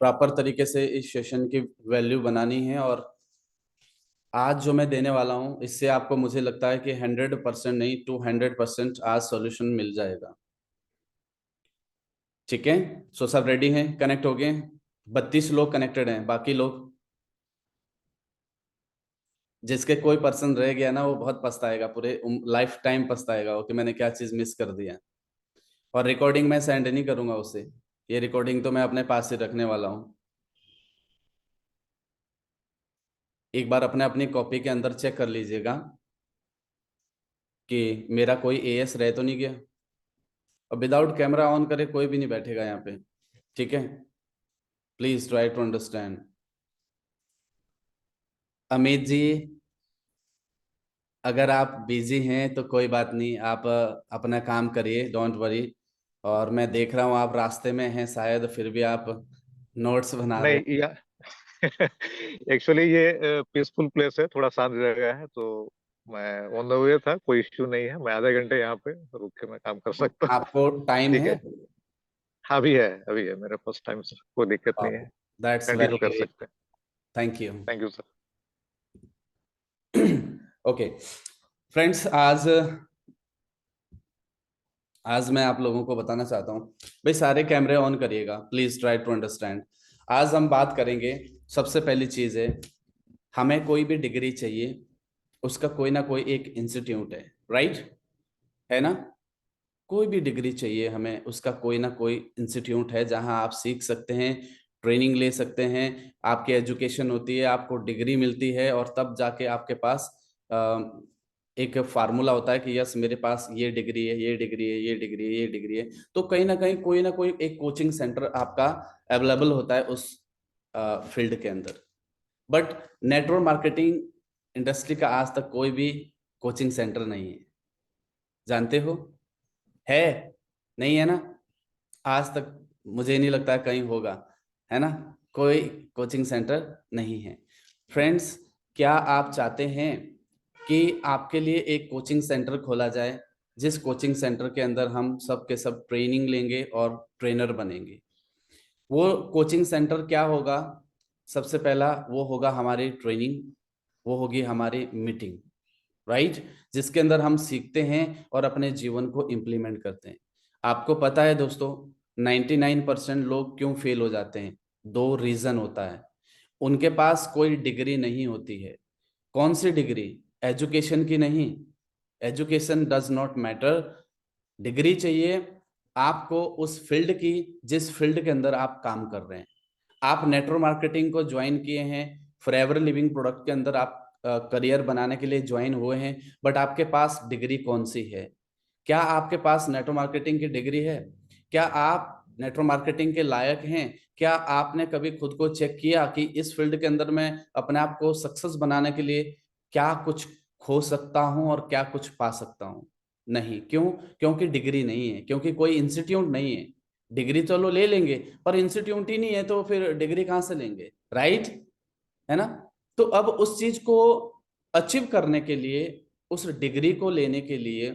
Proper तरीके से इस सेशन की वैल्यू बनानी है। और आज जो मैं देने वाला हूं इससे आपको मुझे लगता है कि 100% नहीं 200% आज सॉल्यूशन मिल जाएगा। ठीक है, सो सब रेडी हैं, कनेक्ट हो गए? 32 लोग कनेक्टेड हैं, बाकी लोग जिसके कोई पर्सन रह गया ना वो बहुत पछताएगा, पूरे लाइफ टाइम पछताएगा वो कि मैंने क्या चीज मिस कर दिया। और रिकॉर्डिंग मैं सेंड नहीं करूंगा उसे, ये रिकॉर्डिंग तो मैं अपने पास ही रखने वाला हूँ। एक बार अपने अपनी कॉपी के अंदर चेक कर लीजिएगा कि मेरा कोई एएस रह तो नहीं गया। और विदाउट कैमरा ऑन करे कोई भी नहीं बैठेगा यहाँ पे, ठीक है? Please try to understand. Amit ji, अगर आप बिजी हैं तो कोई बात नहीं, आप अपना काम करिए, डोंट वरी। और मैं देख रहा हूँ आप रास्ते में हैं शायद, फिर भी आप नोट्स बना रहे नहीं, या एक्चुअली ये पीसफुल प्लेस है, थोड़ा शांत जगह है, तो मैं ऑन द वे था, कोई इश्यू नहीं है। मैं आधे घंटे यहाँ पे रुक के मैं काम कर हैं। सकता हूँ। आपको टाइम ठीक है? है। हाँ, अभी है मेरे पास टाइम से, कोई दिक्कत नहीं है। दैट्स कंटिन्यू वेरी कर ग्रेट, सकते हैं। Thank you. Thank you sir. Okay friends, आज आज मैं आप लोगों को बताना चाहता हूँ, भाई सारे कैमरे ऑन करिएगा, प्लीज ट्राई टू अंडरस्टैंड। आज हम बात करेंगे, सबसे पहली चीज है, हमें कोई भी डिग्री चाहिए उसका कोई ना कोई एक इंस्टीट्यूट है, राइट? है ना? कोई भी डिग्री चाहिए हमें उसका कोई ना कोई इंस्टीट्यूट है जहां आप सीख सकते हैं, ट्रेनिंग ले सकते हैं, आपकी एजुकेशन होती है, आपको डिग्री मिलती है, और तब जाके आपके पास एक फार्मूला होता है कि यस मेरे पास ये डिग्री है, ये डिग्री है, ये डिग्री है, ये डिग्री है। तो कहीं ना कोई एक कोचिंग सेंटर आपका अवेलेबल होता है उस फील्ड के अंदर। बट नेटवर्क मार्केटिंग इंडस्ट्री का आज तक कोई भी कोचिंग सेंटर नहीं है, जानते हो? है? नहीं है ना? आज तक मुझे नहीं लगता कहीं होगा, है ना? कोई कोचिंग सेंटर नहीं है। फ्रेंड्स, क्या आप चाहते हैं कि आपके लिए एक कोचिंग सेंटर खोला जाए, जिस कोचिंग सेंटर के अंदर हम सब के सब ट्रेनिंग लेंगे और ट्रेनर बनेंगे? वो कोचिंग सेंटर क्या होगा? सबसे पहला वो होगा हमारी ट्रेनिंग, वो होगी हमारी मीटिंग, राइट? जिसके अंदर हम सीखते हैं और अपने जीवन को इम्प्लीमेंट करते हैं। आपको पता है दोस्तों, 99% लोग क्यों फेल हो जाते हैं? दो रीजन होता है। उनके पास कोई डिग्री नहीं होती है। कौन सी डिग्री? एजुकेशन की नहीं। Education does not matter. Degree चाहिए आपको उस फील्ड की जिस फील्ड के अंदर आप काम कर रहे हैं। आप नेटवर्क मार्केटिंग को ज्वाइन किए हैं, फॉरएवर लिविंग प्रोडक्ट के अंदर आप करियर बनाने के लिए ज्वाइन हुए हैं, बट आपके पास डिग्री कौन सी है? क्या आपके पास नेटवर्क मार्केटिंग की डिग्री है? क्या आप नेटवर्क मार्केटिंग के लायक हैं? क्या आपने कभी खुद को चेक किया कि इस फील्ड के अंदर मैं अपने आप को सक्सेस बनाने के लिए क्या कुछ खो सकता हूं और क्या कुछ पा सकता हूं? नहीं। क्यों? क्योंकि डिग्री नहीं है, क्योंकि कोई इंस्टीट्यूट नहीं है। डिग्री चलो ले लेंगे, पर इंस्टीट्यूट ही नहीं है तो फिर डिग्री कहां से लेंगे, राइट? है ना? तो अब उस चीज को अचीव करने के लिए, उस डिग्री को लेने के लिए,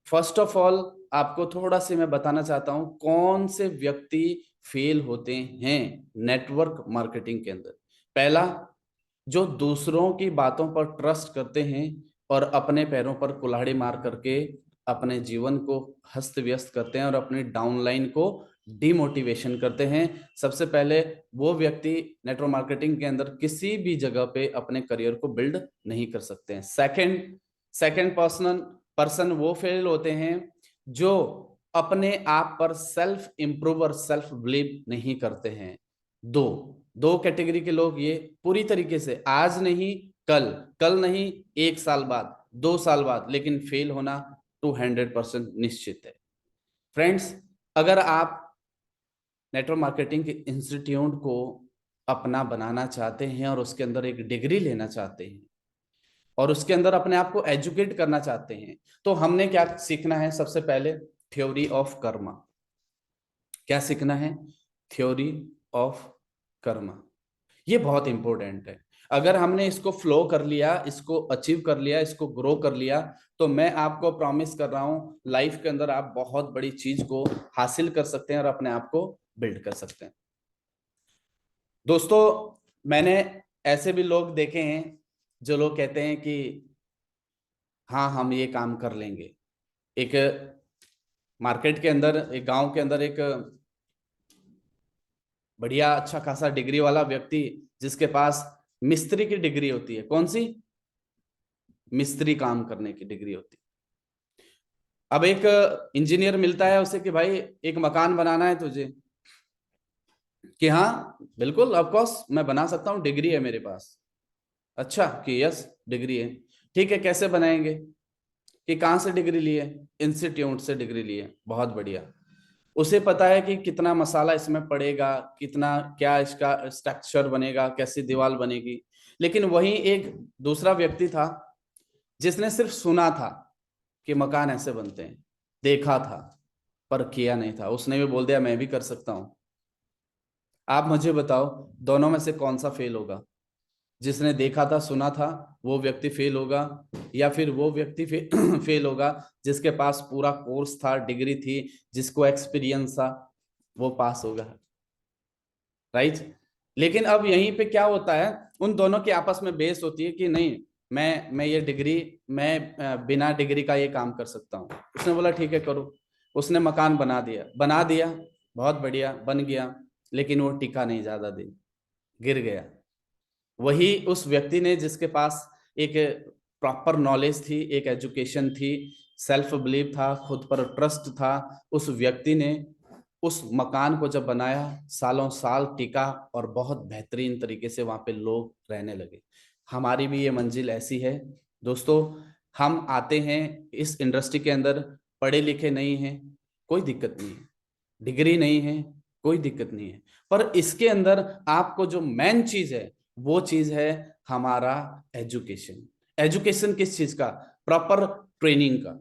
फर्स्ट ऑफ ऑल आपको थोड़ा सा मैं बताना चाहता हूं कौन से व्यक्ति फेल होते हैं नेटवर्क मार्केटिंग के अंदर। पहला, जो दूसरों की बातों पर ट्रस्ट करते हैं और अपने पैरों पर कुल्हाड़ी मार करके अपने जीवन को हस्त व्यस्त करते हैं और अपनी डाउनलाइन को डिमोटिवेशन करते हैं। सबसे पहले वो व्यक्ति नेटवर्क मार्केटिंग के अंदर किसी भी जगह पे अपने करियर को बिल्ड नहीं कर सकते हैं। सेकंड सेकंड पर्सन वो फेल होते हैं जो अपने आप पर सेल्फ इंप्रूवर सेल्फ बिलीव नहीं करते हैं। दो दो कैटेगरी के लोग ये पूरी तरीके से, आज नहीं कल, कल नहीं 1 साल बाद, 2 साल बाद, लेकिन फेल होना 200% निश्चित है। फ्रेंड्स, अगर आप नेटवर्क मार्केटिंग के इंस्टीट्यूट को अपना बनाना चाहते हैं और उसके अंदर एक डिग्री लेना चाहते हैं और उसके अंदर अपने आप को एजुकेट करना चाहते हैं, तो हमने क्या सीखना है? सबसे पहले थ्योरी ऑफ कर्मा। क्या सीखना है? Theory of Karma. ये बहुत इंपॉर्टेंट है। अगर हमने इसको फ्लो कर लिया, इसको अचीव कर लिया, इसको ग्रो कर लिया, तो मैं आपको प्रॉमिस कर रहा हूं लाइफ के अंदर आप बहुत बड़ी चीज को हासिल कर सकते हैं और अपने आप को बिल्ड कर सकते हैं। दोस्तों मैंने ऐसे भी लोग देखे हैं जो लोग कहते हैं कि हाँ हम ये काम कर लेंगे। एक मार्केट के अंदर, एक गांव के अंदर, एक बढ़िया अच्छा खासा डिग्री वाला व्यक्ति जिसके पास मिस्त्री की डिग्री होती है, कौन सी? मिस्त्री काम करने की डिग्री होती है। अब एक इंजीनियर मिलता है उसे कि भाई एक मकान बनाना है तुझे, कि हाँ बिल्कुल ऑफ कोर्स मैं बना सकता हूँ, डिग्री है मेरे पास। अच्छा कि यस डिग्री है, ठीक है कैसे बनाएंगे? कि कहाँ से डिग्री ली है? इंस्टीट्यूट से डिग्री ली है, बहुत बढ़िया। उसे पता है कि कितना मसाला इसमें पड़ेगा, कितना क्या इसका स्ट्रक्चर बनेगा, कैसी दीवार बनेगी। लेकिन वहीं एक दूसरा व्यक्ति था जिसने सिर्फ सुना था कि मकान ऐसे बनते हैं, देखा था पर किया नहीं था। उसने भी बोल दिया मैं भी कर सकता हूं। आप मुझे बताओ दोनों में से कौन सा फेल होगा? जिसने देखा था सुना था वो व्यक्ति फेल होगा, या फिर वो व्यक्ति फेल होगा जिसके पास पूरा कोर्स था, डिग्री थी, जिसको एक्सपीरियंस था, वो पास होगा? राइट। लेकिन अब यहीं पे क्या होता है, उन दोनों की आपस में बहस होती है कि नहीं मैं ये डिग्री, मैं बिना डिग्री का ये काम कर सकता हूँ। उसने बोला ठीक है करो। उसने मकान बना दिया, बहुत बढ़िया बन गया, लेकिन वो टिका नहीं ज्यादा दिन, गिर गया। वही उस व्यक्ति ने जिसके पास एक प्रॉपर नॉलेज थी, एक एजुकेशन थी, सेल्फ बिलीव था, खुद पर ट्रस्ट था, उस व्यक्ति ने उस मकान को जब बनाया सालों साल टिका और बहुत बेहतरीन तरीके से वहां पे लोग रहने लगे। हमारी भी ये मंजिल ऐसी है दोस्तों। हम आते हैं इस इंडस्ट्री के अंदर, पढ़े लिखे नहीं हैं, कोई दिक्कत नहीं है, डिग्री नहीं है, कोई दिक्कत नहीं है, पर इसके अंदर आपको जो मेन चीज है वो चीज है हमारा एजुकेशन। एजुकेशन किस चीज का? प्रॉपर ट्रेनिंग का।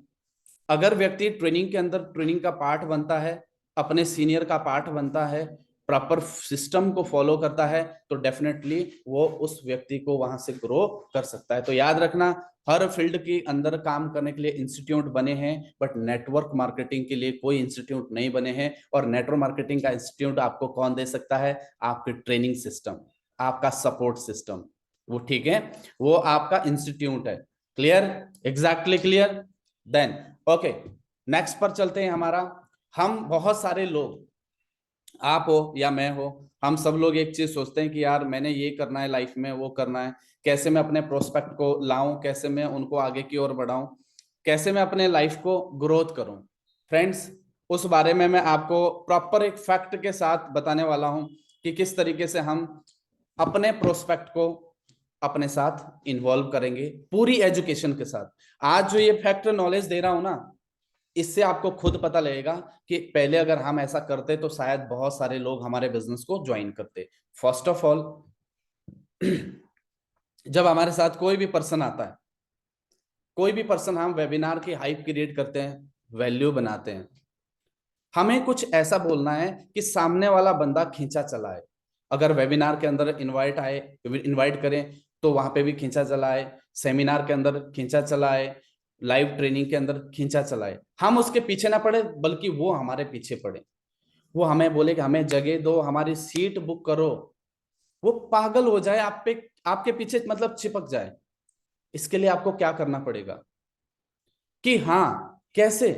अगर व्यक्ति ट्रेनिंग के अंदर ट्रेनिंग का पार्ट बनता है, अपने सीनियर का पार्ट बनता है, प्रॉपर सिस्टम को फॉलो करता है, तो डेफिनेटली वो उस व्यक्ति को वहां से ग्रो कर सकता है। तो याद रखना, हर फील्ड के अंदर काम करने के लिए इंस्टीट्यूट बने हैं, बट नेटवर्क मार्केटिंग के लिए कोई इंस्टीट्यूट नहीं बने हैं। और नेटवर्क मार्केटिंग का इंस्टीट्यूट आपको कौन दे सकता है? आपके ट्रेनिंग सिस्टम, आपका सपोर्ट सिस्टम, वो ठीक है, वो आपका इंस्टीट्यूट है। Clear? Exactly clear. Then okay, next पर चलते हैं। हमारा, हम बहुत सारे लोग, आप हो या मैं हो, हम सब लोग एक चीज सोचते हैं कि यार मैंने ये करना है लाइफ में, वो करना है, कैसे मैं अपने प्रोस्पेक्ट को लाऊं, कैसे मैं उनको आगे की ओर बढ़ाऊं, कैसे मैं अपने लाइफ को ग्रोथ करूं। फ्रेंड्स, उस बारे में मैं आपको प्रॉपर एक फैक्ट के साथ बताने वाला हूं कि किस तरीके से हम अपने प्रोस्पेक्ट को अपने साथ इन्वॉल्व करेंगे पूरी एजुकेशन के साथ। आज जो ये फैक्ट नॉलेज दे रहा हूं ना, इससे आपको खुद पता लगेगा कि पहले अगर हम ऐसा करते तो शायद बहुत सारे लोग हमारे बिजनेस को ज्वाइन करते। फर्स्ट ऑफ ऑल, जब हमारे साथ कोई भी पर्सन आता है, कोई भी पर्सन, हम वेबिनार की हाइप क्रिएट करते हैं, वैल्यू बनाते हैं, हमें कुछ ऐसा बोलना है कि सामने वाला बंदा खींचा चला है। अगर वेबिनार के अंदर इनवाइट करें तो वहां पे भी खींचा चला है, सेमिनार के अंदर खींचा चला है, लाइव ट्रेनिंग के अंदर खींचा चला है। हम उसके पीछे ना पड़े, बल्कि वो हमारे पीछे पड़े। वो हमें बोले कि हमें जगह दो, हमारी सीट बुक करो। वो पागल हो जाए आप पे, आपके पीछे मतलब चिपक जाए। इसके लिए आपको क्या करना पड़ेगा कि हाँ कैसे,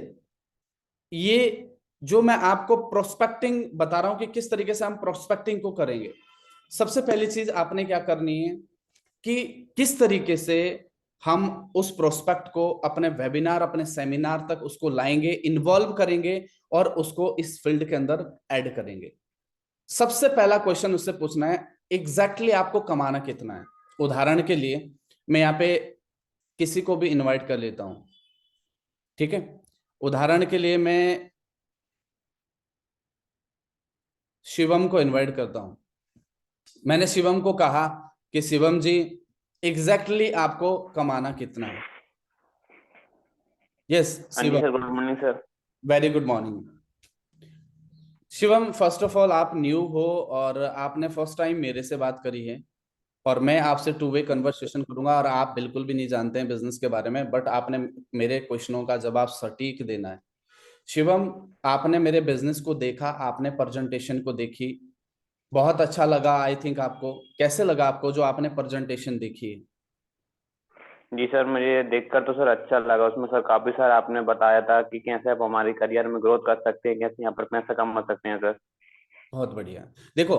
ये जो मैं आपको प्रोस्पेक्टिंग बता रहा हूं कि किस तरीके से हम प्रोस्पेक्टिंग को करेंगे। सबसे पहली चीज आपने क्या करनी है कि किस तरीके से हम उस प्रोस्पेक्ट को अपने वेबिनार, अपने सेमिनार तक उसको लाएंगे, इन्वॉल्व करेंगे और उसको इस फील्ड के अंदर ऐड करेंगे। सबसे पहला क्वेश्चन उससे पूछना है एग्जैक्टली आपको कमाना कितना है। उदाहरण के लिए मैं यहाँ पे किसी को भी इनवाइट कर लेता हूं, ठीक है? उदाहरण के लिए मैं शिवम को इनवाइट करता हूं। मैंने शिवम को कहा कि शिवम जी एग्जैक्टली आपको कमाना कितना है? यस हाँ जी Shivam, sir, good morning sir. Very good morning. Shivam, first of all आप न्यू हो और आपने फर्स्ट टाइम मेरे से बात करी है, और मैं आपसे टू वे कन्वर्सेशन करूंगा, और आप बिल्कुल भी नहीं जानते हैं बिजनेस के बारे में, बट आपने मेरे क्वेश्चनों का जवाब सटीक देना है। शिवम, आपने मेरे बिजनेस को देखा, आपने प्रेजेंटेशन को देखी, बहुत अच्छा लगा आई थिंक। आपको कैसे लगा, आपको जो आपने प्रेजेंटेशन देखी है? जी सर, मुझे देखकर तो सर अच्छा लगा। उसमें सर काफी सारा आपने बताया था कि कैसे आप हमारे करियर में ग्रोथ कर सकते हैं, कैसे यहाँ पर पैसा कमा सकते हैं सर। बहुत बढ़िया। देखो,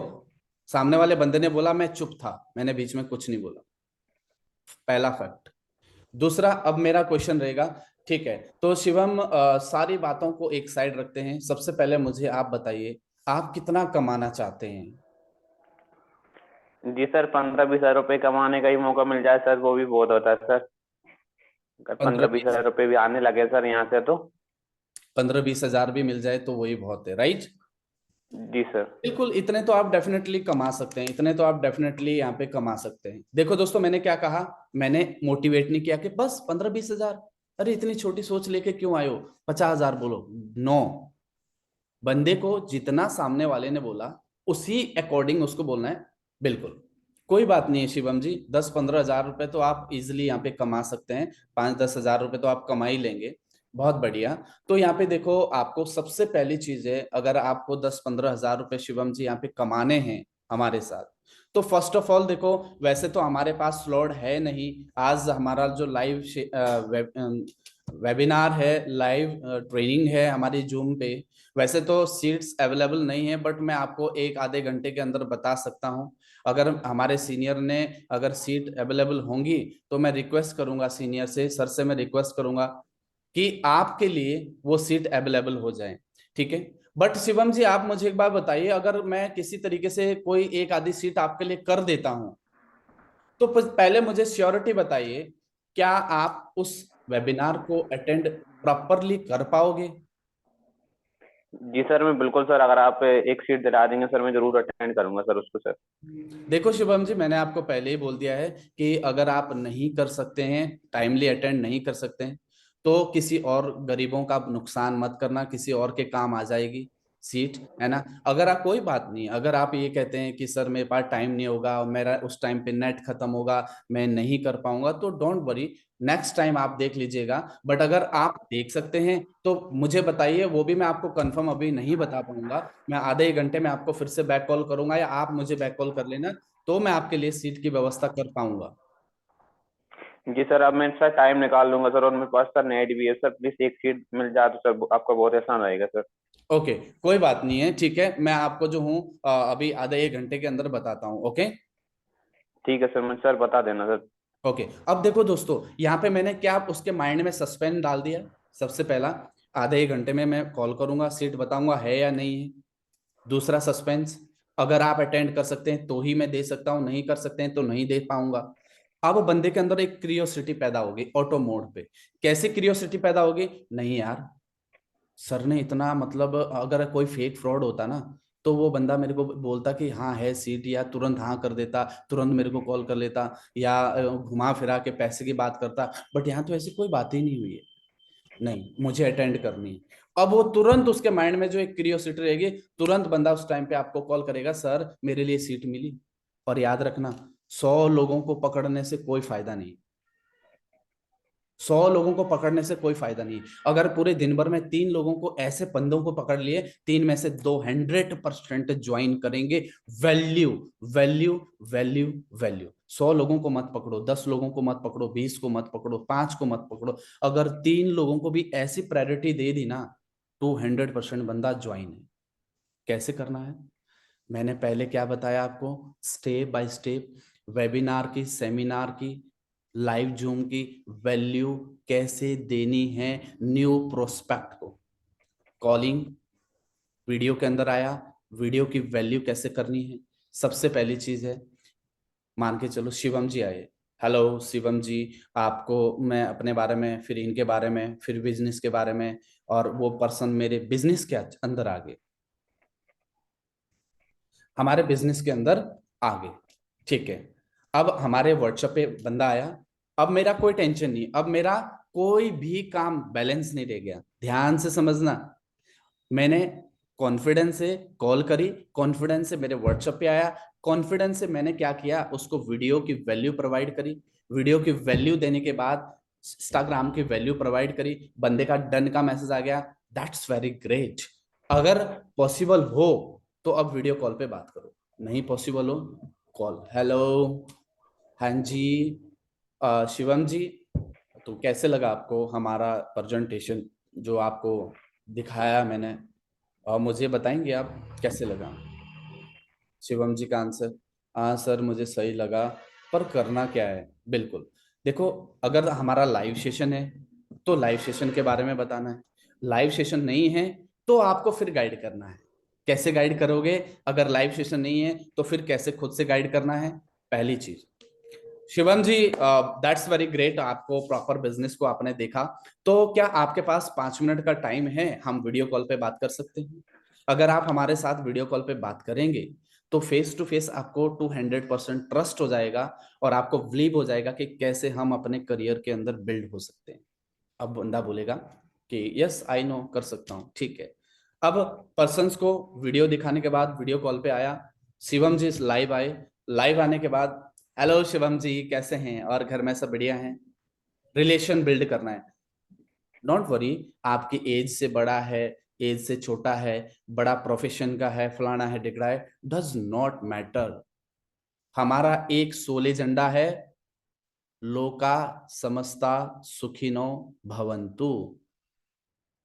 सामने वाले बंदे ने बोला मैं चुप था, मैंने बीच में कुछ नहीं बोला, पहला फैक्ट। दूसरा, अब मेरा क्वेश्चन रहेगा, ठीक है, तो शिवम सारी बातों को एक साइड रखते हैं। सबसे पहले मुझे आप बताइए, आप कितना कमाना चाहते हैं? जी सर, 15-20 हज़ार रुपये कमाने का ही मौका मिल जाए सर, वो भी बहुत होता है सर। अगर पंद्रह 15-20 हज़ार बीस रुपये भी आने लगे सर यहाँ से तो। 15-20 हजार भी मिल जाए तो वही बहुत है, राइट? जी सर। बिल्कुल, इतने तो आप डेफिनेटली कमा सकते हैं, इतने तो आप डेफिनेटली यहाँ पे कमा सकते हैं। देखो दोस्तों, मैंने क्या कहा, मैंने मोटिवेट नहीं किया कि बस 15-20 हजार, अरे इतनी छोटी सोच लेके क्यों आयो, 50 हजार बोलो। नो, बंदे को जितना सामने वाले ने बोला उसी अकॉर्डिंग उसको बोलना है। बिल्कुल, कोई बात नहीं है शिवम जी, 10-15 हजार रुपए तो आप इजिली यहाँ पे कमा सकते हैं, 5-10 हजार रुपए तो आप कमा ही लेंगे। बहुत बढ़िया। तो यहाँ पे देखो, आपको सबसे पहली चीज है, अगर आपको 10-15 हजार रुपए शिवम जी यहाँ पे कमाने हैं हमारे साथ, तो फर्स्ट ऑफ ऑल देखो, वैसे तो हमारे पास स्लॉट है नहीं। आज हमारा जो लाइव वेबिनार है, लाइव ट्रेनिंग है हमारी जूम पे, वैसे तो सीट्स अवेलेबल नहीं है, बट मैं आपको एक आधे घंटे के अंदर बता सकता हूं। अगर हमारे सीनियर ने, अगर सीट अवेलेबल होंगी तो मैं रिक्वेस्ट करूंगा सीनियर से, सर से मैं रिक्वेस्ट करूंगा कि आपके लिए वो सीट अवेलेबल हो जाए, ठीक है? बट शिवम जी, आप मुझे एक बात बताइए, अगर मैं किसी तरीके से कोई एक आधी सीट आपके लिए कर देता हूं, तो पहले मुझे श्योरिटी बताइए, क्या आप उस वेबिनार को अटेंड प्रॉपरली कर पाओगे? जी सर, मैं बिल्कुल सर, अगर आप एक सीट दिला देंगे सर, मैं जरूर अटेंड करूंगा सर उसको सर। देखो शिवम जी, मैंने आपको पहले ही बोल दिया है कि अगर आप नहीं कर सकते हैं, टाइमली अटेंड नहीं कर सकते हैं, तो किसी और गरीबों का नुकसान मत करना, किसी और के काम आ जाएगी सीट, है ना? अगर आप, कोई बात नहीं, अगर आप ये कहते हैं कि सर मेरे पास टाइम नहीं होगा, मेरा उस टाइम पे नेट खत्म होगा, मैं नहीं कर पाऊंगा, तो डोंट वरी, नेक्स्ट टाइम आप देख लीजिएगा। बट अगर आप देख सकते हैं तो मुझे बताइए, वो भी मैं आपको कंफर्म अभी नहीं बता पाऊंगा। मैं आधे एक घंटे में आपको फिर से बैक कॉल करूंगा, या आप मुझे बैक कॉल कर लेना, तो मैं आपके लिए सीट की व्यवस्था कर पाऊंगा। जी सर, अब मैं सर टाइम निकाल लूंगा सर, और मेरे पास सर नेट भी है सर। प्लीज एक सीट मिल जाए तो सर आपका बहुत आसान रहेगा सर। ओके, कोई बात नहीं है, ठीक है, मैं आपको जो हूँ अभी आधे एक घंटे के अंदर बताता हूँ। ओके। ठीक है सर, मुझे सर बता देना सर। ओके, अब देखो दोस्तों, यहाँ पे मैंने क्या उसके माइंड में सस्पेंस डाल दिया। सबसे पहला, आधे एक घंटे में मैं कॉल करूंगा, सीट बताऊंगा है या नहीं है। दूसरा सस्पेंस, अगर आप अटेंड कर सकते हैं तो ही मैं दे सकता हूं, नहीं कर सकते हैं तो नहीं दे पाऊंगा। अब बंदे के अंदर एक क्रियोसिटी पैदा होगी ऑटो मोड पे। कैसे क्रियोसिटी पैदा होगी? नहीं यार, सर ने इतना, मतलब अगर कोई फेक फ्रॉड होता ना, तो वो बंदा मेरे को बोलता कि हाँ है सीट, या तुरंत हाँ कर देता, तुरंत मेरे को कॉल कर लेता, या घुमा फिरा के पैसे की बात करता। बट यहाँ तो ऐसी कोई बात ही नहीं हुई है। नहीं, मुझे अटेंड करनी है। अब वो तुरंत उसके माइंड में जो एक क्यूरियोसिटी रहेगी, तुरंत बंदा उस टाइम पे आपको कॉल करेगा, सर मेरे लिए सीट मिली। और याद रखना, 100 लोगों को पकड़ने से कोई फायदा नहीं, 100 लोगों को पकड़ने से कोई फायदा नहीं। अगर पूरे दिन भर में 3 लोगों को, ऐसे बंदों को पकड़ लिए, 3 में से 2 100% ज्वाइन करेंगे। Value, value, value, value. 100 लोगों को मत पकड़ो, 10 लोगों को मत पकड़ो, 20 को मत पकड़ो, 5 को मत पकड़ो। अगर 3 लोगों को भी ऐसी प्रायोरिटी दे दी ना, 200% बंदा ज्वाइन है। कैसे करना है? मैंने पहले क्या बताया आपको, स्टेप बाय स्टेप, वेबिनार की, सेमिनार की, लाइव जूम की वैल्यू कैसे देनी है न्यू प्रोस्पेक्ट को। कॉलिंग, वीडियो के अंदर आया, वीडियो की वैल्यू कैसे करनी है। सबसे पहली चीज है, मान के चलो शिवम जी आए, हेलो शिवम जी, आपको मैं अपने बारे में, फिर इनके बारे में, फिर बिजनेस के बारे में, और वो पर्सन मेरे बिजनेस के अंदर आ गए, हमारे बिजनेस के अंदर आ गए, ठीक है। अब हमारे व्हाट्सएप पे बंदा आया, अब मेरा कोई टेंशन नहीं, अब मेरा कोई भी काम बैलेंस नहीं रह गया। ध्यान से समझना, मैंने कॉन्फिडेंस से कॉल करी, कॉन्फिडेंस से मेरे व्हाट्सएप पे आया, कॉन्फिडेंस से मैंने क्या किया, उसको वीडियो की वैल्यू प्रोवाइड करी, वीडियो की वैल्यू देने के बाद इंस्टाग्राम की वैल्यू प्रोवाइड करी, बंदे का डन का मैसेज आ गया। That's very great. अगर पॉसिबल हो तो अब वीडियो कॉल पे बात करो, नहीं पॉसिबल हो कॉल। हेलो, हाँ जी, शिवम जी, तो कैसे लगा आपको हमारा प्रेजेंटेशन जो आपको दिखाया मैंने, और मुझे बताएंगे आप कैसे लगा? शिवम जी का आंसर, हाँ सर मुझे सही लगा, पर करना क्या है? बिल्कुल, देखो, अगर हमारा लाइव सेशन है तो लाइव सेशन के बारे में बताना है, लाइव सेशन नहीं है तो आपको फिर गाइड करना है। कैसे गाइड करोगे? अगर लाइव सेशन नहीं है तो फिर कैसे खुद से गाइड करना है? पहली चीज, शिवम जी, दैट्स वेरी ग्रेट, आपको प्रॉपर बिजनेस को आपने देखा। तो क्या आपके पास 5 मिनट का टाइम है? हम वीडियो कॉल पे बात कर सकते हैं। अगर आप हमारे साथ वीडियो कॉल पे बात करेंगे तो फेस टू फेस आपको 200% ट्रस्ट हो जाएगा, और आपको बिलीव हो जाएगा कि कैसे हम अपने करियर के अंदर बिल्ड हो सकते हैं। अब बंदा बोलेगा कि यस आई नो, कर सकता हूँ, ठीक है। अब पर्सन्स को वीडियो दिखाने के बाद वीडियो कॉल पे आया, शिवम जी लाइव आए, लाइव आने के बाद हेलो शिवम जी कैसे हैं, और घर में सब बढ़िया हैं, रिलेशन बिल्ड करना है। डोंट वरी, आपकी एज से बड़ा है, एज से छोटा है, बड़ा प्रोफेशन का है, फलाना है, डिगड़ा है, डज नॉट मैटर। हमारा एक सोल एजेंडा है, लोका समस्ता सुखिनो भवंतु।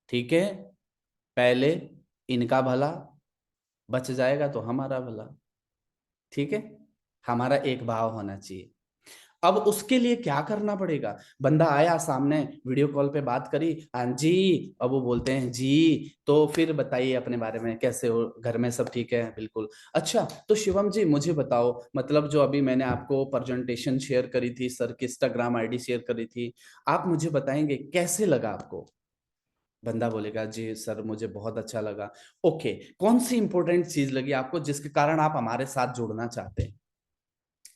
ठीक है, पहले इनका भला बच जाएगा तो हमारा भला। ठीक है, हमारा एक भाव होना चाहिए। अब उसके लिए क्या करना पड़ेगा? बंदा आया सामने, वीडियो कॉल पे बात करी, हाँ जी, अब वो बोलते हैं जी, तो फिर बताइए अपने बारे में, कैसे हो, घर में सब ठीक है? बिल्कुल। अच्छा, तो शिवम जी मुझे बताओ, मतलब जो अभी मैंने आपको प्रेजेंटेशन शेयर करी थी, सर की इंस्टाग्राम आईडी शेयर करी थी, आप मुझे बताएंगे कैसे लगा आपको? बंदा बोलेगा जी सर मुझे बहुत अच्छा लगा। ओके, कौन सी इंपॉर्टेंट चीज लगी आपको जिसके कारण आप हमारे साथ जुड़ना चाहते हैं?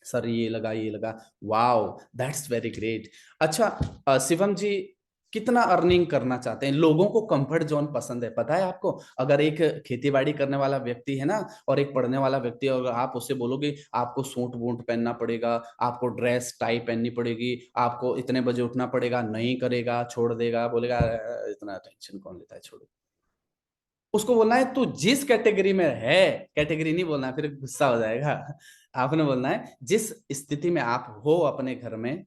सर ये लगा, ये लगा। Wow, that's very great. अच्छा, शिवम जी कितना अर्निंग करना चाहते हैं? लोगों को कंफर्ट जोन पसंद है, पता है आपको? अगर एक खेती बाड़ी करने वाला व्यक्ति है ना, और एक पढ़ने वाला व्यक्ति है, और आप उससे बोलोगे आपको सूट बूट पहनना पड़ेगा, आपको ड्रेस टाई पहननी पड़ेगी, आपको इतने बजे उठना पड़ेगा, नहीं करेगा, छोड़ देगा, बोलेगा इतना टेंशन कौन लेता है, छोड़ो। उसको बोलना है तू जिस कैटेगरी में है, कैटेगरी नहीं बोलना फिर गुस्सा हो जाएगा, आपने बोलना है जिस स्थिति में आप हो अपने घर में,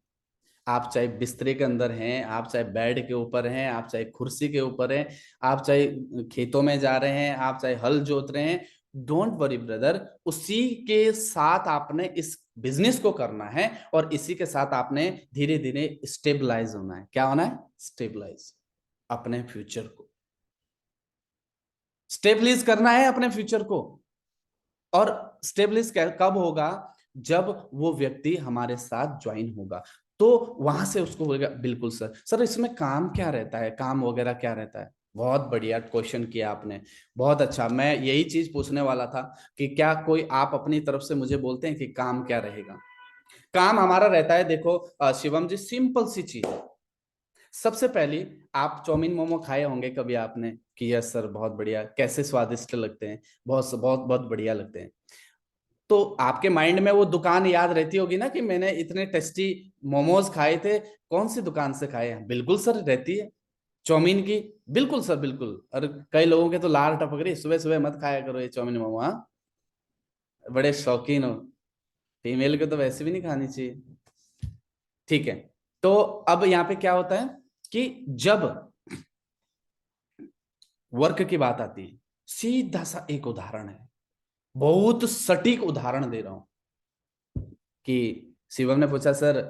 आप चाहे बिस्तरे के अंदर हैं, आप चाहे बेड के ऊपर हैं, आप चाहे कुर्सी के ऊपर हैं, आप चाहे खेतों में जा रहे हैं, आप चाहे हल जोत रहे हैं, डोंट वरी ब्रदर, उसी के साथ आपने इस बिजनेस को करना है, और इसी के साथ आपने धीरे धीरे स्टेबलाइज होना है। क्या होना है? स्टेबलाइज, अपने फ्यूचर को स्टेबलिश करना है, अपने फ्यूचर को। और स्टेबलिश कब होगा? जब वो व्यक्ति हमारे साथ ज्वाइन होगा, तो वहां से उसको बोलेगा बिल्कुल सर, सर इसमें काम क्या रहता है, काम वगैरह क्या रहता है? बहुत बढ़िया क्वेश्चन किया आपने, बहुत अच्छा। मैं यही चीज पूछने वाला था कि क्या कोई आप अपनी तरफ से मुझे बोलते हैं कि काम क्या रहेगा? काम हमारा रहता है, देखो शिवम जी, सिंपल सी चीज है। सबसे पहली, आप चाउमीन मोमो खाए होंगे कभी आपने, कि यस सर बहुत बढ़िया, कैसे स्वादिष्ट लगते हैं, बहुत बहुत बहुत बढ़िया लगते हैं। तो आपके माइंड में वो दुकान याद रहती होगी ना, कि मैंने इतने टेस्टी मोमोज खाए थे, कौन सी दुकान से खाए हैं? बिल्कुल सर, रहती है, चाउमीन की। बिल्कुल सर, बिल्कुल। और कई लोगों के तो लार टपक रही, सुबह सुबह मत खाया करो ये चाउमीन मोमो, हाँ, बड़े शौकीन हो। फीमेल को तो वैसे भी नहीं खानी चाहिए। ठीक है, तो अब यहाँ पे क्या होता है कि जब वर्क की बात आती है, सीधा सा एक उदाहरण है, बहुत सटीक उदाहरण दे रहा हूं, कि शिवम ने पूछा सर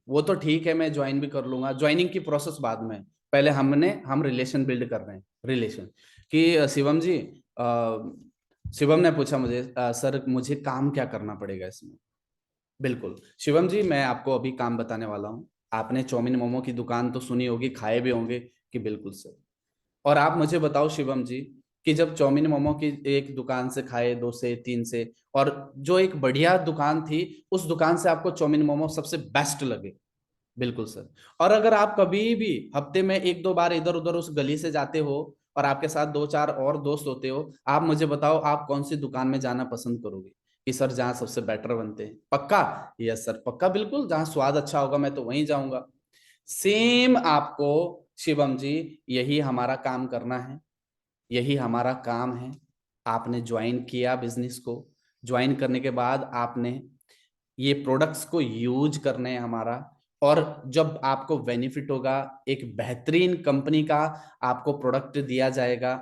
वो तो ठीक है मैं ज्वाइन भी कर लूंगा, ज्वाइनिंग की प्रोसेस बाद में, पहले हम रिलेशन बिल्ड कर रहे हैं, रिलेशन। कि शिवम जी, शिवम ने पूछा मुझे, सर मुझे काम क्या करना पड़ेगा इसमें? बिल्कुल शिवम जी, मैं आपको अभी काम बताने वाला हूँ। आपने चाउमीन मोमो की दुकान तो सुनी होगी, खाए भी होंगे, कि बिल्कुल सर। और आप मुझे बताओ शिवम जी, कि जब चाउमीन मोमो की एक दुकान से खाए, दो से, तीन से, और जो एक बढ़िया दुकान थी, उस दुकान से आपको चाउमीन मोमो सबसे बेस्ट लगे, बिल्कुल सर। और अगर आप कभी भी हफ्ते में एक दो बार इधर उधर उस गली से जाते हो, और आपके साथ दो चार और दोस्त होते हो, आप मुझे बताओ आप कौन सी दुकान में जाना पसंद करोगे? कि सर जहाँ सबसे बेटर बनते हैं, पक्का? यस सर पक्का, बिल्कुल, जहाँ स्वाद अच्छा होगा मैं तो वहीं जाऊंगा। सेम आपको शिवम जी, यही हमारा काम करना है, यही हमारा काम है। आपने ज्वाइन किया बिजनेस को, ज्वाइन करने के बाद आपने ये प्रोडक्ट्स को यूज करने हैं हमारा, और जब आपको बेनिफिट होगा, एक बेहतरीन कंपनी का आपको प्रोडक्ट दिया जाएगा,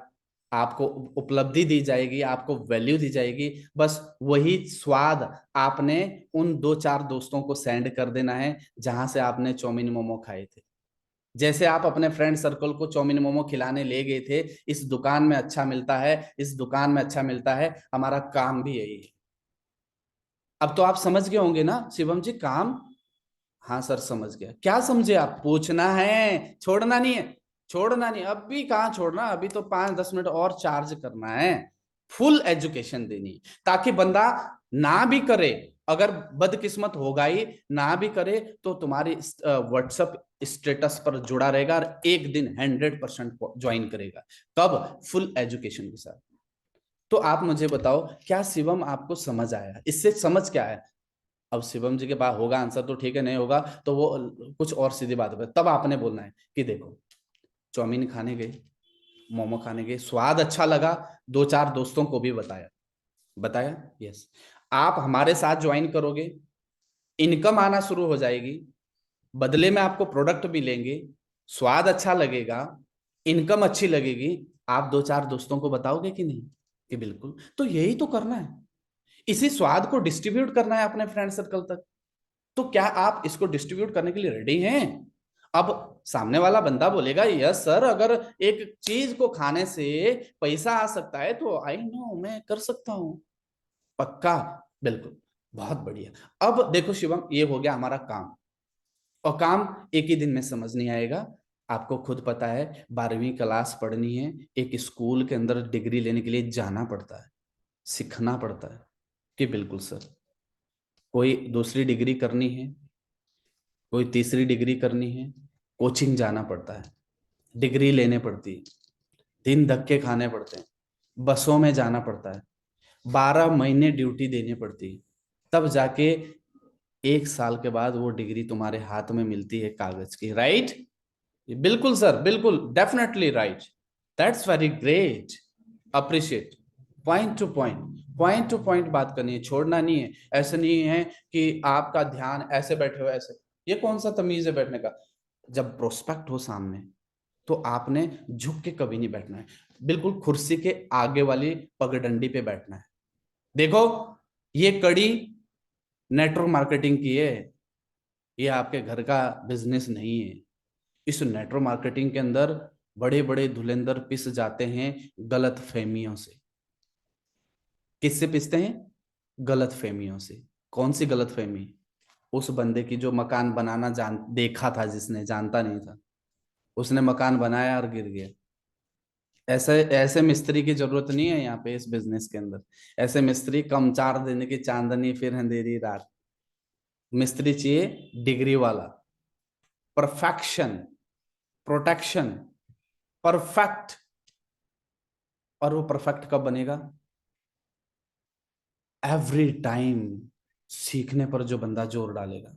आपको उपलब्धि दी जाएगी, आपको वैल्यू दी जाएगी, बस वही स्वाद आपने उन 2-4 दोस्तों को सेंड कर देना है जहां से आपने चाउमीन मोमो खाए थे। जैसे आप अपने फ्रेंड सर्कल को चाउमीन मोमो खिलाने ले गए थे, इस दुकान में अच्छा मिलता है, इस दुकान में अच्छा मिलता है, हमारा काम भी यही है। अब तो आप समझ गए होंगे ना शिवम जी काम? हाँ सर समझ गया। क्या समझे आप? पूछना है, छोड़ना नहीं है। छोड़ना नहीं, अभी कहाँ छोड़ना, अभी तो 5-10 मिनट और चार्ज करना है, फुल एजुकेशन देनी है, ताकि बंदा ना भी करे, अगर बदकिस्मत होगा ही, ना भी करे तो तुम्हारी व्हाट्सएप स्टेटस पर जुड़ा रहेगा और एक दिन 100% ज्वाइन करेगा। कब? फुल एजुकेशन के साथ। तो आप मुझे बताओ, क्या शिवम आपको समझ आया? इससे समझ क्या है? अब शिवम जी के पास होगा आंसर तो ठीक है, नहीं होगा तो वो कुछ और सीधी बात है, तब आपने बोलना है कि देखो, चाउमीन खाने गए, मोमो खाने गए, स्वाद अच्छा लगा, 2-4 दोस्तों को भी बताया। बताया? यस। आप हमारे साथ ज्वाइन करोगे, इनकम आना शुरू हो जाएगी, बदले में आपको प्रोडक्ट भी लेंगे, स्वाद अच्छा लगेगा, इनकम अच्छी लगेगी, आप 2-4 दोस्तों को बताओगे कि नहीं? कि बिल्कुल। तो यही तो करना है, इसी स्वाद को डिस्ट्रीब्यूट करना है अपने फ्रेंड सर्कल तक। तो क्या आप इसको डिस्ट्रीब्यूट करने के लिए रेडी हैं? अब सामने वाला बंदा बोलेगा यस सर, अगर एक चीज को खाने से पैसा आ सकता है तो आई नो, मैं कर सकता हूं। पक्का? बिल्कुल। बहुत बढ़िया। अब देखो शिवम, ये हो गया हमारा काम, और काम एक ही दिन में समझ नहीं आएगा। आपको खुद पता है, 12वीं क्लास पढ़नी है, एक स्कूल के अंदर डिग्री लेने के लिए जाना पड़ता है, सीखना पड़ता है। कि बिल्कुल सर, कोई दूसरी डिग्री करनी है, कोई तीसरी डिग्री करनी है, कोचिंग जाना पड़ता है, डिग्री लेने पड़ती है, दिन धक्के खाने पड़ते हैं, बसों में जाना पड़ता है, 12 महीने ड्यूटी देनी पड़ती है, तब जाके 1 साल के बाद वो डिग्री तुम्हारे हाथ में मिलती है कागज की। राइट? बिल्कुल सर, बिल्कुल, definitely right. That's very great, appreciate. Point two point, point two point बात करनी है, छोड़ना नहीं है। ऐसे नहीं है कि आपका ध्यान ऐसे बैठे हो ऐसे, ये कौन सा तमीज है बैठने का? जब प्रोस्पेक्ट हो सामने तो आपने झुक के कभी नहीं बैठना है, बिल्कुल कुर्सी के आगे वाली पगडंडी पे बैठना है। देखो, ये कड़ी नेटवर्क मार्केटिंग की है, ये आपके घर का बिजनेस नहीं है। इस नेटवर्क मार्केटिंग के अंदर बड़े बड़े धुलेंदर पिस जाते हैं गलत फहमियों से। किससे पिसते हैं? गलत फहमियों से। कौन सी गलत फहमी? उस बंदे की जो मकान बनाना देखा था, जिसने जानता नहीं था, उसने मकान बनाया और गिर गया। ऐसे ऐसे मिस्त्री की जरूरत नहीं है यहाँ पे इस बिजनेस के अंदर। ऐसे मिस्त्री कम 4 दिन की चांदनी फिर अंधेरी रात। मिस्त्री चाहिए डिग्री वाला, परफेक्शन, प्रोटेक्शन, परफेक्ट। और वो परफेक्ट कब बनेगा? एवरी टाइम सीखने पर जो बंदा जोर डालेगा,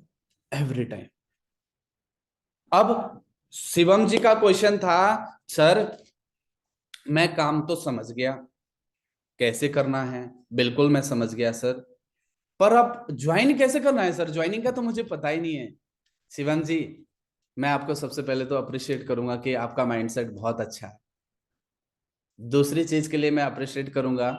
एवरी टाइम। अब शिवम जी का क्वेश्चन था, सर मैं काम तो समझ गया कैसे करना है, बिल्कुल मैं समझ गया सर, पर अब ज्वाइन कैसे करना है सर? ज्वाइनिंग का तो मुझे पता ही नहीं है। शिवम जी, मैं आपको सबसे पहले तो अप्रिशिएट करूंगा कि आपका माइंडसेट बहुत अच्छा है। दूसरी चीज के लिए मैं अप्रिशिएट करूंगा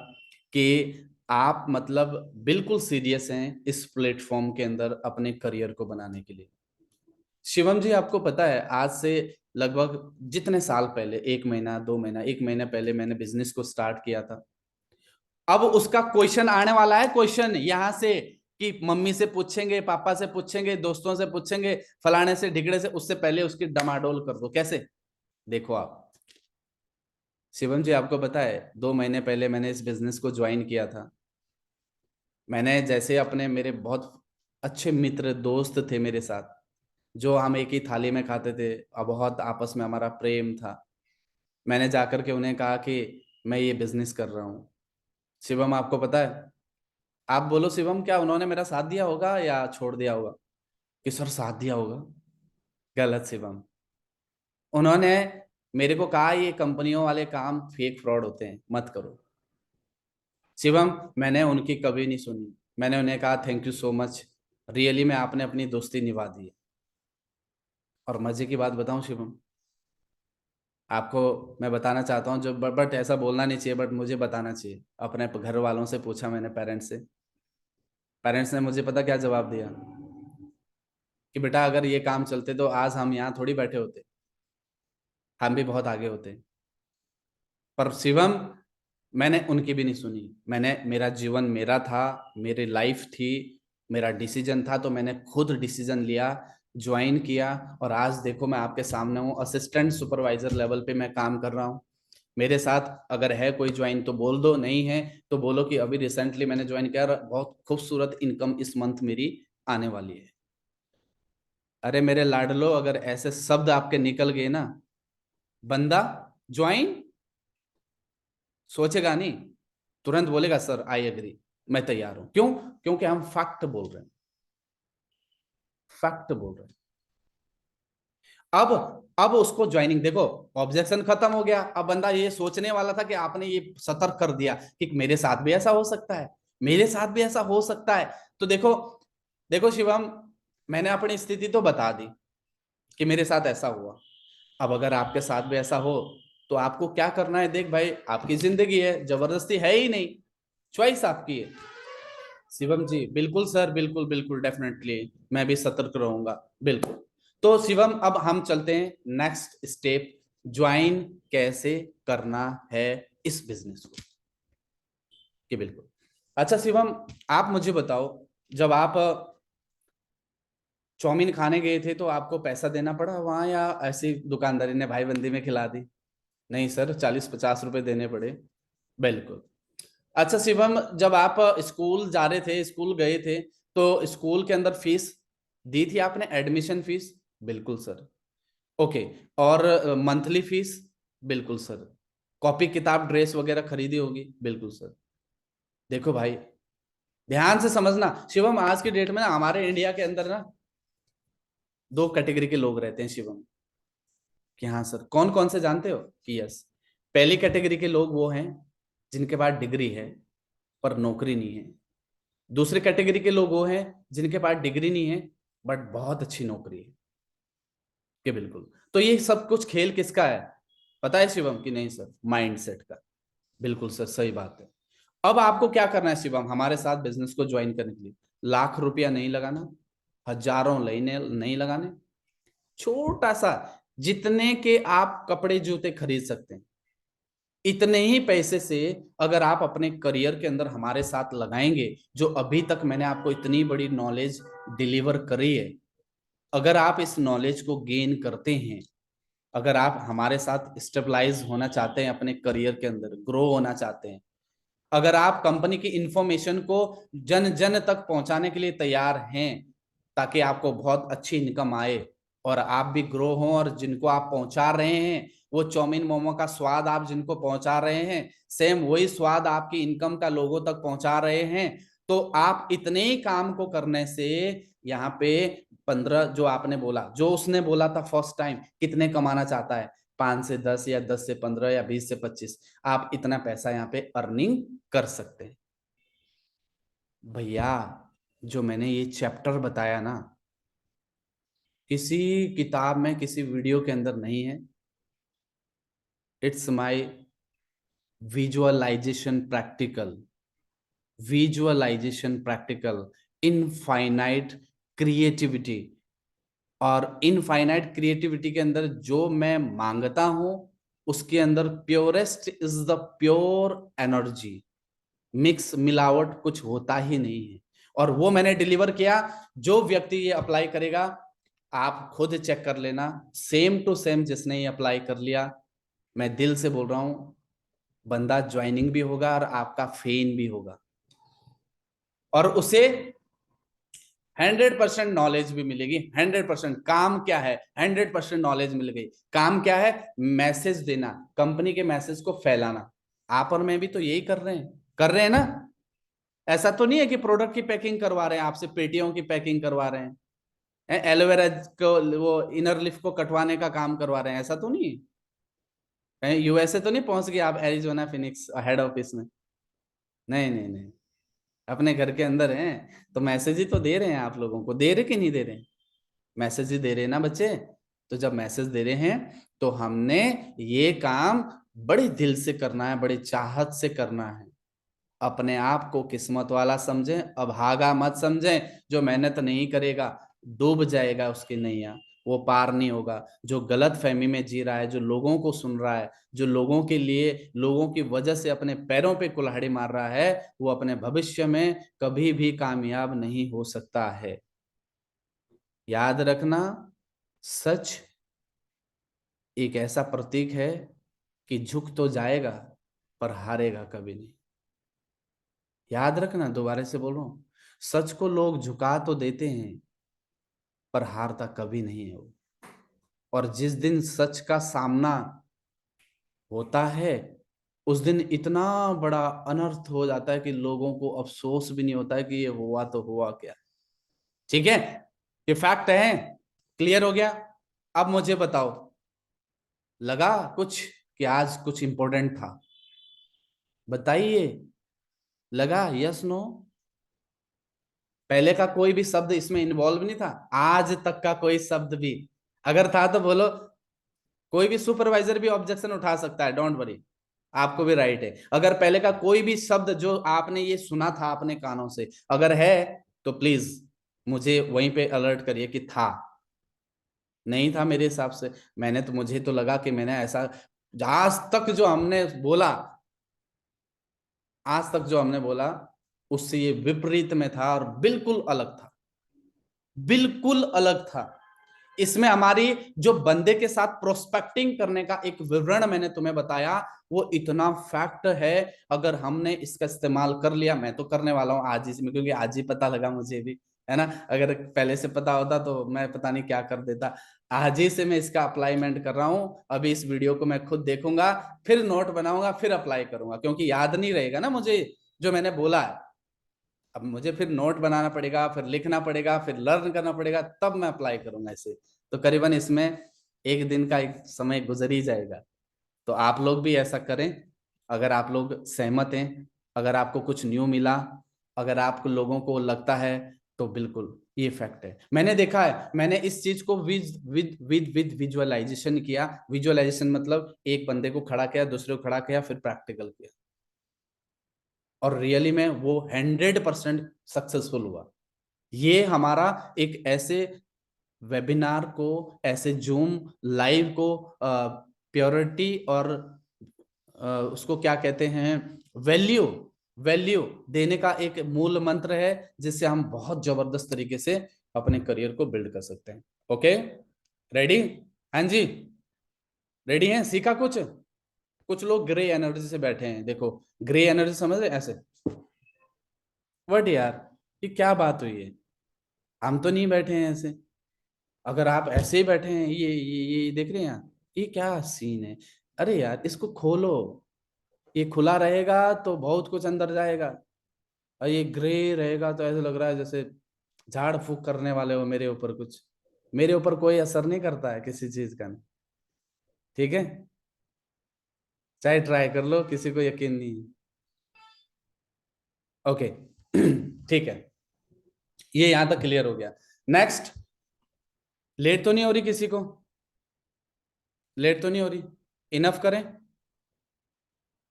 कि आप मतलब बिल्कुल सीरियस हैं इस प्लेटफॉर्म के अंदर अपने करियर को बनाने के लिए। शिवम जी, आपको पता है, आज से लगभग जितने साल पहले, 1 महीना 2 महीना, 1 महीने पहले मैंने बिजनेस को स्टार्ट किया था। अब उसका क्वेश्चन आने वाला है, क्वेश्चन यहां से, कि मम्मी से पूछेंगे, पापा से पूछेंगे, दोस्तों से पूछेंगे, फलाने से ढिकड़े से, उससे पहले उसकी डमाडोल कर दो। कैसे? देखो आप शिवम जी, आपको पता है 2 महीने पहले मैंने इस बिजनेस को ज्वाइन किया था। मैंने जैसे अपने, मेरे बहुत अच्छे मित्र दोस्त थे मेरे साथ, जो हम एक ही थाली में खाते थे और बहुत आपस में हमारा प्रेम था। मैंने जाकर के उन्हें कहा कि मैं ये बिजनेस कर रहा हूँ। शिवम, आपको पता है, आप बोलो शिवम, क्या उन्होंने मेरा साथ दिया होगा या छोड़ दिया होगा? कि सर साथ दिया होगा। गलत शिवम। उन्होंने मेरे को कहा ये कंपनियों वाले काम फेक फ्रॉड होते हैं, मत करो। शिवम, मैंने उनकी कभी नहीं सुनी। मैंने उन्हें कहा thank you so much, really में आपने अपनी दोस्ती निभा दी है। और मजे की बात बताऊं शिवम, आपको मैं बताना चाहता हूँ जो, बट ऐसा बोलना नहीं चाहिए, बट मुझे बताना चाहिए। अपने घर वालों से पूछा मैंने, पेरेंट्स से। पेरेंट्स ने मुझे पता क्या जवाब दिया कि बेटा अगर ये काम चलते तो आज हम यहाँ थोड़ी बैठे होते, हम भी बहुत आगे होते। पर शिवम, मैंने उनकी भी नहीं सुनी। मैंने, मेरा जीवन मेरा था, मेरी लाइफ थी, मेरा डिसीजन था, तो मैंने खुद डिसीजन लिया, ज्वाइन किया। और आज देखो मैं आपके सामने हूँ, असिस्टेंट सुपरवाइजर लेवल पे मैं काम कर रहा हूँ। मेरे साथ अगर है कोई ज्वाइन तो बोल दो, नहीं है तो बोलो कि अभी रिसेंटली मैंने ज्वाइन किया, बहुत खूबसूरत इनकम इस मंथ मेरी आने वाली है। अरे मेरे लाडलो, अगर ऐसे शब्द आपके निकल गए ना, बंदा ज्वाइन सोचेगा नहीं, तुरंत बोलेगा सर आई एग्री, मैं तैयार हूं। क्यों? क्योंकि हम फैक्ट बोल रहे हैं, फैक्ट बोल रहे हैं। अब उसको ज्वाइनिंग देखो, ऑब्जेक्शन खत्म हो गया। अब बंदा ये सोचने वाला था कि आपने ये सतर्क कर दिया कि मेरे साथ भी ऐसा हो सकता है, मेरे साथ भी ऐसा हो सकता है। तो देखो, देखो शिवम, मैंने अपनी स्थिति तो बता दी कि मेरे साथ ऐसा हुआ। अब अगर आपके साथ भी ऐसा हो तो आपको क्या करना है? देख भाई, आपकी जिंदगी है, जबरदस्ती है ही नहीं, चॉइस आपकी है। शिवम जी बिल्कुल सर, बिल्कुल बिल्कुल, डेफिनेटली मैं भी सतर्क रहूंगा, बिल्कुल। तो शिवम, अब हम चलते हैं नेक्स्ट स्टेप, ज्वाइन कैसे करना है इस बिजनेस को, कि बिल्कुल। अच्छा शिवम, आप मुझे बताओ, जब आप चाउमीन खाने गए थे तो आपको पैसा देना पड़ा वहां, या ऐसी दुकानदारी ने भाई बंदी में खिला दी? नहीं सर, 40-50 रुपए देने पड़े, बिल्कुल। अच्छा शिवम, जब आप स्कूल जा रहे थे, स्कूल गए थे, तो स्कूल के अंदर फीस दी थी आपने, एडमिशन फीस? बिल्कुल सर। ओके, और मंथली फीस? बिल्कुल सर। कॉपी किताब ड्रेस वगैरह खरीदी होगी? बिल्कुल सर। देखो भाई, ध्यान से समझना शिवम, आज की डेट में ना हमारे इंडिया के अंदर ना दो कैटेगरी के लोग रहते हैं शिवम। कि हाँ सर, कौन कौन से जानते हो? कि यस, पहली कैटेगरी के लोग वो हैं जिनके पास डिग्री है पर नौकरी नहीं है। दूसरी कैटेगरी के लोग वो हैं जिनके पास डिग्री नहीं है बट बहुत अच्छी नौकरी है, कि बिल्कुल। तो ये सब कुछ खेल किसका है पता है शिवम? कि नहीं सर, माइंडसेट का। बिल्कुल सर, सही बात है। अब आपको क्या करना है शिवम, हमारे साथ बिजनेस को ज्वाइन करने के लिए? लाख रुपया नहीं लगाना, हजारों लेने नहीं लगाने, छोटा सा, जितने के आप कपड़े जूते खरीद सकते हैं, इतने ही पैसे से अगर आप अपने करियर के अंदर हमारे साथ लगाएंगे, जो अभी तक मैंने आपको इतनी बड़ी नॉलेज डिलीवर करी है, अगर आप इस नॉलेज को गेन करते हैं, अगर आप हमारे साथ स्टेबलाइज होना चाहते हैं, अपने करियर के अंदर ग्रो होना चाहते हैं, अगर आप कंपनी की इंफॉर्मेशन को जन जन तक पहुंचाने के लिए तैयार हैं ताकि आपको बहुत अच्छी इनकम आए और आप भी ग्रो हो, और जिनको आप पहुंचा रहे हैं वो चाउमीन मोमो का स्वाद आप जिनको पहुंचा रहे हैं, सेम वही स्वाद आपकी इनकम का लोगों तक पहुंचा रहे हैं, तो आप इतने ही काम को करने से यहाँ पे 15, जो आपने बोला, जो उसने बोला था फर्स्ट टाइम, कितने कमाना चाहता है, 5 से 10 या 10 से 15 या 20 से 25, आप इतना पैसा यहाँ पे अर्निंग कर सकते हैं। भैया, जो मैंने ये चैप्टर बताया ना, किसी किताब में, किसी वीडियो के अंदर नहीं है। It's my visualisation practical, visualisation practical, infinite creativity. और इनफाइनाइट क्रिएटिविटी के अंदर जो मैं मांगता हूं, उसके अंदर purest is the pure energy, mix मिलावट कुछ होता ही नहीं है। और वो मैंने डिलीवर किया। जो व्यक्ति ये अप्लाई करेगा, आप खुद चेक कर लेना, सेम टू सेम जिसने ये अप्लाई कर लिया, मैं दिल से बोल रहा हूं, बंदा ज्वाइनिंग भी होगा और आपका फेन भी होगा, और उसे 100% नॉलेज भी मिलेगी। 100% काम क्या है, 100% नॉलेज मिल गई। काम क्या है? मैसेज देना, कंपनी के मैसेज को फैलाना। आप और मैं भी तो यही कर रहे हैं ना। ऐसा तो नहीं है कि प्रोडक्ट की पैकिंग करवा रहे हैं आपसे, पेटियों की पैकिंग करवा रहे हैं, एलोवेरा को, वो इनर लिफ को कटवाने का काम करवा रहे हैं, ऐसा तो नहीं है। यूएसए तो नहीं पहुंच गए आप, एरिजोना फिनिक्स हेड ऑफिस में? नहीं नहीं नहीं, अपने घर के अंदर हैं तो मैसेज ही तो दे रहे हैं आप लोगों को, दे रहे कि नहीं दे रहे? मैसेज ही दे रहे हैं ना बच्चे। तो जब मैसेज दे रहे हैं तो हमने ये काम बड़े दिल से करना है, बड़े चाहत से करना है। अपने आप को किस्मत वाला समझें, अभागा मत समझें। जो मेहनत नहीं करेगा डूब जाएगा उसकी नैया, वो पार नहीं होगा। जो गलत फहमी में जी रहा है, जो लोगों को सुन रहा है, जो लोगों के लिए, लोगों की वजह से अपने पैरों पे कुल्हाड़ी मार रहा है, वो अपने भविष्य में कभी भी कामयाब नहीं हो सकता है। याद रखना, सच एक ऐसा प्रतीक है कि झुक तो जाएगा पर हारेगा कभी नहीं। याद रखना, दोबारा से बोल रहा हूं, सच को लोग झुका तो देते हैं पर हारता कभी नहीं है वो। और जिस दिन सच का सामना होता है उस दिन इतना बड़ा अनर्थ हो जाता है कि लोगों को अफसोस भी नहीं होता है कि ये हुआ तो हुआ क्या। ठीक है, ये फैक्ट है। क्लियर हो गया? अब मुझे बताओ, लगा कुछ कि आज कुछ इंपॉर्टेंट था? बताइए, लगा? Yes no? पहले का कोई भी शब्द इसमें इन्वॉल्व नहीं था, आज तक का कोई शब्द भी? अगर था तो बोलो। कोई भी सुपरवाइजर भी ऑब्जेक्शन उठा सकता है, डोंट वरी, आपको भी राइट है। अगर पहले का कोई भी शब्द जो आपने ये सुना था अपने कानों से अगर है तो प्लीज मुझे वहीं पे अलर्ट करिए कि था। नहीं था मेरे हिसाब से, मैंने तो, मुझे तो लगा कि मैंने ऐसा, आज तक जो हमने बोला, आज तक जो हमने बोला उससे ये विपरीत में था और बिल्कुल अलग था, बिल्कुल अलग था। इसमें हमारी जो बंदे के साथ प्रोस्पेक्टिंग करने का एक विवरण मैंने तुम्हें बताया, वो इतना फैक्ट है। अगर हमने इसका इस्तेमाल कर लिया, मैं तो करने वाला हूं आज ही में, क्योंकि आज ही पता लगा मुझे भी, है ना। अगर पहले से पता होता तो मैं पता नहीं क्या कर देता। आज ही से मैं इसका अप्लाईमेंट कर रहा हूं। अभी इस वीडियो को मैं खुद देखूंगा, फिर नोट बनाऊंगा, फिर अप्लाई करूंगा, क्योंकि याद नहीं रहेगा ना मुझे जो मैंने बोला है। अब मुझे फिर नोट बनाना पड़ेगा, फिर लिखना पड़ेगा, फिर लर्न करना पड़ेगा, तब मैं अप्लाई करूंगा इसे। तो करीबन इसमें एक दिन का एक समय गुजर ही जाएगा। तो आप लोग भी ऐसा करें, अगर आप लोग सहमत हैं, अगर आपको कुछ न्यू मिला, अगर आपको लोगों को लगता है, तो बिल्कुल ये फैक्ट है। मैंने देखा है, मैंने इस चीज को with with with with visualisation किया। विजुअलाइजेशन मतलब एक बंदे को खड़ा किया, दूसरे को खड़ा किया, फिर प्रैक्टिकल किया, और रियली में वो 100% सक्सेसफुल हुआ। ये हमारा एक ऐसे वेबिनार को, ऐसे जूम लाइव को प्योरिटी और उसको क्या कहते हैं, वैल्यू, वैल्यू देने का एक मूल मंत्र है, जिससे हम बहुत जबरदस्त तरीके से अपने करियर को बिल्ड कर सकते हैं। Okay, ready? हाँ जी, रेडी हैं? सीखा कुछ? कुछ लोग ग्रे एनर्जी से बैठे हैं, देखो, ग्रे एनर्जी समझ रहे ऐसे वर्ड यार, ये क्या बात हुई है? हम तो नहीं बैठे हैं ऐसे। अगर आप ऐसे ही बैठे हैं, ये देख रहे हैं यहाँ, ये क्या सीन है? अरे यार इसको खोलो, ये खुला रहेगा तो बहुत कुछ अंदर जाएगा, और ये ग्रे रहेगा तो ऐसे लग रहा है जैसे झाड़ फूक करने वाले हो मेरे ऊपर कुछ। मेरे ऊपर कोई असर नहीं करता है किसी चीज का। ठीक है, चाहे ट्राई कर लो, किसी को यकीन नहीं है। ओके ठीक है, ये यहां तक क्लियर हो गया। नेक्स्ट, लेट तो नहीं हो रही किसी को? लेट तो नहीं हो रही? इनफ करें,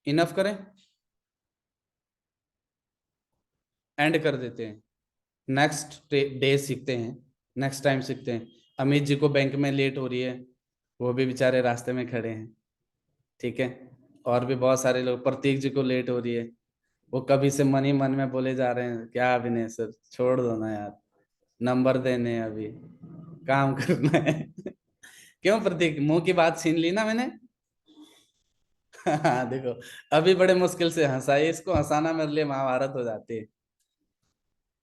इनफ करें, एंड कर देते हैं। नेक्स्ट डे सीखते हैं, नेक्स्ट टाइम सीखते हैं। अमित जी को बैंक में लेट हो रही है, वो भी बेचारे रास्ते में खड़े हैं। ठीक है, और भी बहुत सारे लोग, प्रतीक जी को लेट हो रही है, वो कभी से मन ही मन में बोले जा रहे हैं, क्या अभिनय सर छोड़ दो ना यार, नंबर देने हैं अभी, काम करना है क्यों प्रतीक, मुंह की बात छीन ली ना मैंने हाँ देखो, अभी बड़े मुश्किल से हंसा है, इसको हंसाना मेरे लिए महाभारत हो जाती है।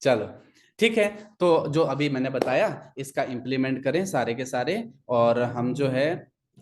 चलो ठीक है, तो जो अभी मैंने बताया इसका इम्प्लीमेंट करें सारे के सारे, और हम जो है